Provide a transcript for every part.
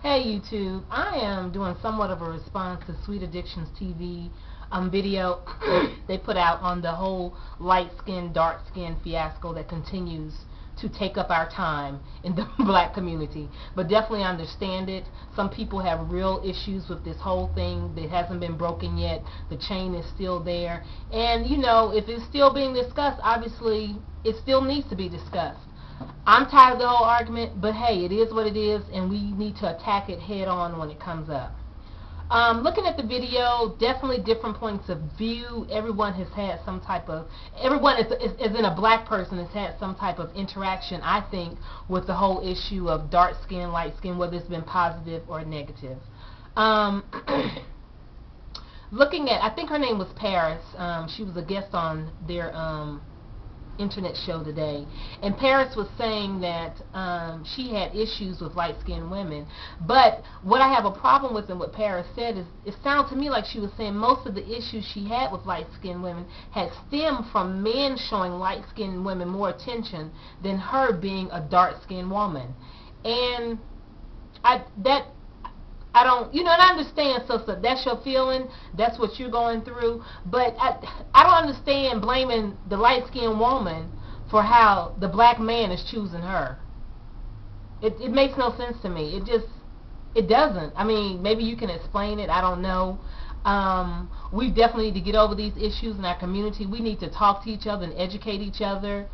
Hey YouTube, I am doing somewhat of a response to Sweet Addictions TV video they put out on the whole light skin, dark skin fiasco that continues to take up our time in the black community. But definitely understand it. Some people have real issues with this whole thing that hasn't been broken yet. The chain is still there. And you know, if it's still being discussed, obviously it still needs to be discussed. I'm tired of the whole argument, but hey, it is what it is, and we need to attack it head on when it comes up. Looking at the video, definitely different points of view. Everyone has had some type of, everyone is in a black person has had some type of interaction, I think, with the whole issue of dark skin, light skin, whether it's been positive or negative. Looking at, I think her name was Paris. She was a guest on their internet show today, and Paris was saying that she had issues with light-skinned women. But what I have a problem with and what Paris said is, it sounded to me like she was saying most of the issues she had with light-skinned women had stemmed from men showing light-skinned women more attention than her being a dark-skinned woman. And I don't, you know, and I understand, sister, that's your feeling, that's what you're going through, but I don't understand blaming the light-skinned woman for how the black man is choosing her. It makes no sense to me. It doesn't. I mean, maybe you can explain it, I don't know. We definitely need to get over these issues in our community. We need to talk to each other and educate each other.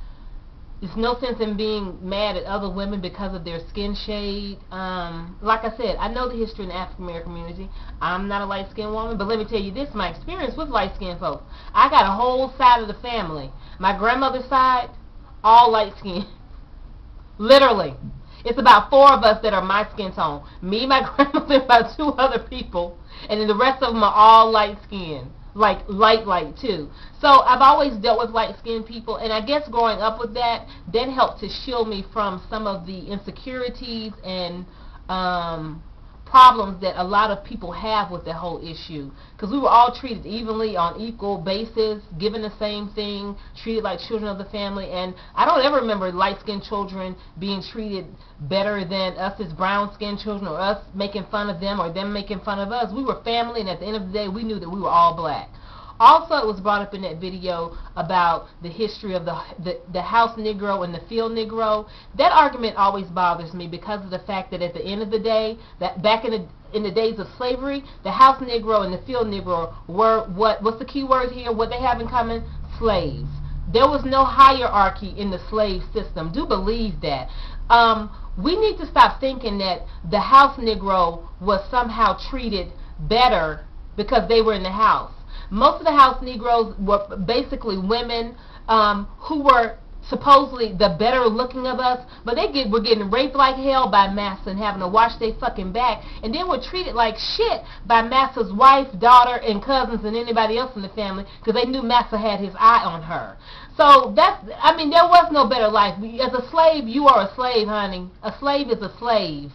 There's no sense in being mad at other women because of their skin shade. Like I said, I know the history in the African American community. I'm not a light-skinned woman, but let me tell you this, my experience with light-skinned folks. I got a whole side of the family. My grandmother's side, all light-skinned. Literally. It's about 4 of us that are my skin tone. Me, my grandmother, and about 2 other people, and then the rest of them are all light-skinned. Like light too. So I've always dealt with light-skinned people, and I guess growing up with that helped to shield me from some of the insecurities and problems that a lot of people have with the whole issue, because we were all treated evenly on equal basis, given the same thing, treated like children of the family. And I don't ever remember light-skinned children being treated better than us as brown-skinned children, or us making fun of them or them making fun of us. We were family, and at the end of the day we knew that we were all black. Also, it was brought up in that video about the history of the house Negro and the field Negro. That argument always bothers me because of the fact that at the end of the day, that back in the days of slavery, the house Negro and the field Negro were what's the key word here? What they have in common? Slaves. There was no hierarchy in the slave system. Do believe that. We need to stop thinking that the house Negro was somehow treated better because they were in the house. Most of the house Negroes were basically women who were supposedly the better looking of us, but were getting raped like hell by massa and having to wash their fucking back, and then were treated like shit by massa's wife, daughter, and cousins and anybody else in the family because they knew massa had his eye on her. So I mean, there was no better life. As a slave, you are a slave, honey. A slave is a slave.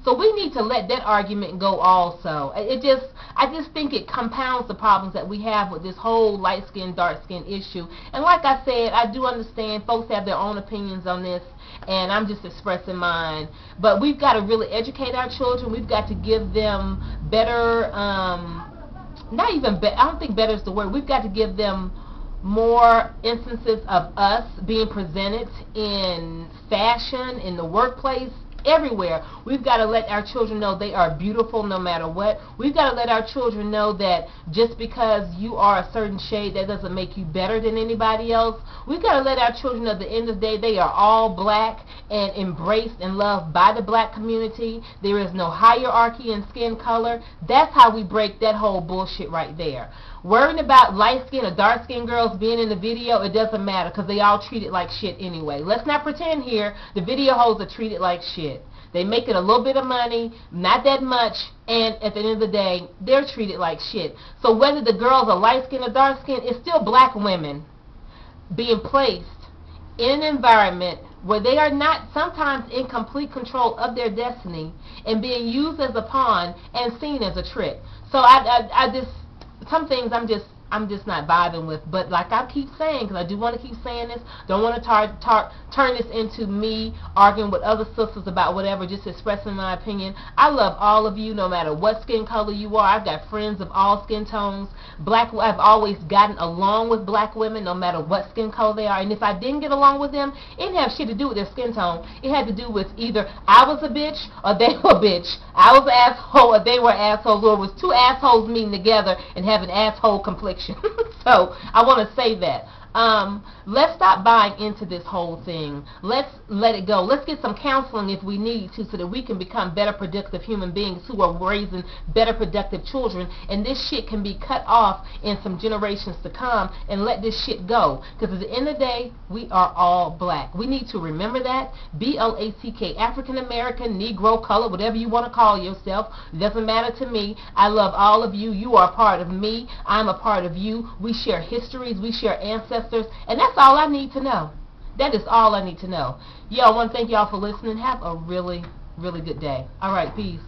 So we need to let that argument go also. I just think it compounds the problems that we have with this whole light-skin, dark-skin issue. And like I said, I do understand folks have their own opinions on this, and I'm just expressing mine. But we've got to really educate our children. We've got to give them better, not even better, I don't think better is the word. We've got to give them more instances of us being presented in fashion, in the workplace, everywhere. We've got to let our children know they are beautiful no matter what. We've got to let our children know that just because you are a certain shade, that doesn't make you better than anybody else. We've got to let our children know at the end of the day they are all black and embraced and loved by the black community. There is no hierarchy in skin color. That's how we break that whole bullshit right there. Worrying about light-skinned or dark-skinned girls being in the video, it doesn't matter because they all treat it like shit anyway. Let's not pretend here the video hoes are treated like shit. They make it a little bit of money, not that much, and at the end of the day, they're treated like shit. So whether the girls are light-skinned or dark-skinned, it's still black women being placed in an environment where they are not sometimes in complete control of their destiny and being used as a pawn and seen as a trick. So I just some things I'm just not vibing with. But like I keep saying, because I do want to keep saying this, don't want to turn this into me arguing with other sisters about whatever, just expressing my opinion. I love all of you, no matter what skin color you are. I've got friends of all skin tones. I've always gotten along with black women, no matter what skin color they are. And if I didn't get along with them, it didn't have shit to do with their skin tone. It had to do with either I was a bitch or they were a bitch. I was an asshole or they were assholes, or it was two assholes meeting together and having asshole confliction. So I want to say that. Let's stop buying into this whole thing. Let's let it go. Let's get some counseling if we need to, so that we can become better productive human beings who are raising better productive children, and this shit can be cut off in some generations to come, and let this shit go. Because at the end of the day, we are all black. We need to remember that. B-L-A-C-K, African American, Negro, color, whatever you want to call yourself. It doesn't matter to me. I love all of you. You are a part of me. I'm a part of you. We share histories. We share ancestors. And that's all I need to know. That is all I need to know. Yo, I want to thank y'all for listening. Have a really, really good day. All right, peace.